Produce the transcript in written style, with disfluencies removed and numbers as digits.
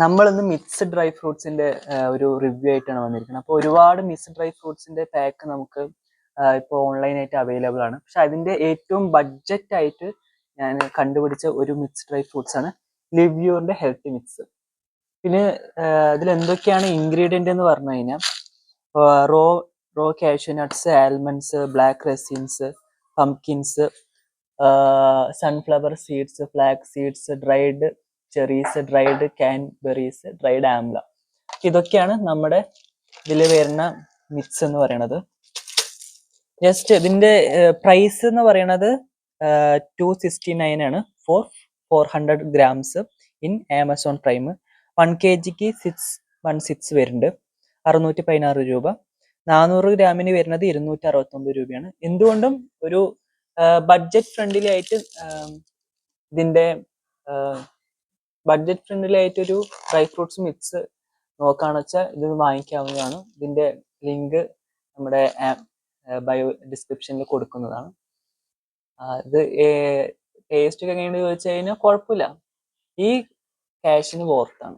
നമ്മളിന്ന് mixed dry ഫ്രൂട്ട്സിന്റെ ഒരു review ആയിട്ടാണ് വന്നിരിക്കുന്നത്. അപ്പോൾ ഒരുപാട് മിക്സ്ഡ് ഡ്രൈ ഫ്രൂട്ട്സിന്റെ പാക്ക് നമുക്ക് ഇപ്പോൾ ഓൺലൈനായിട്ട് അവൈലബിൾ ആണ്. പക്ഷെ അതിന്റെ ഏറ്റവും ബഡ്ജറ്റ് ആയിട്ട് ഞാൻ കണ്ടുപിടിച്ച ഒരു മിക്സ്ഡ് ഡ്രൈ ഫ്രൂട്ട്സ് ആണ് ലിവ്യൂറിന്റെ ഹെൽത്തി മിക്സ്. പിന്നെ ഇതിൽ എന്തൊക്കെയാണ് ഇൻഗ്രീഡിയന്റ് എന്ന് പറഞ്ഞു കഴിഞ്ഞാൽ raw raw cashew nuts, almonds, black raisins, pumpkins, sunflower seeds, flax seeds, dried cherries, dried cranberries, dried amla. ഇതൊക്കെയാണ് നമ്മുടെ ഇതിൽ വരുന്ന മിക്സ് എന്ന് പറയുന്നത്. ജസ്റ്റ് ഇതിന്റെ പ്രൈസ് എന്ന് പറയുന്നത് 269 ആണ് for 400 grams in Amazon Prime. 1 kg 616 വരുന്നുണ്ട്, 616 രൂപ. 400 ഗ്രാമിന് വരുന്നത് 269 രൂപയാണ്. എന്തുകൊണ്ടും ഒരു ബഡ്ജറ്റ് ഫ്രണ്ട്ലി ആയിട്ട് ഇതിന്റെ ബഡ്ജറ്റ് ഫ്രണ്ട്ലി ആയിട്ടൊരു ഡ്രൈ ഫ്രൂട്ട്സ് മിക്സ് നോക്കുകയാണെന്ന് വെച്ചാൽ ഇത് വാങ്ങിക്കാവുന്നതാണ്. ഇതിന്റെ ലിങ്ക് നമ്മുടെ ബയോ ഡിസ്ക്രിപ്ഷനിൽ കൊടുക്കുന്നതാണ്. ഇത് ടേസ്റ്റ് ഒക്കെ എങ്ങനെയാണെന്ന് ചോദിച്ചു കഴിഞ്ഞാൽ കുഴപ്പമില്ല, ഈ ക്യാഷിന് വോർത്താണ്.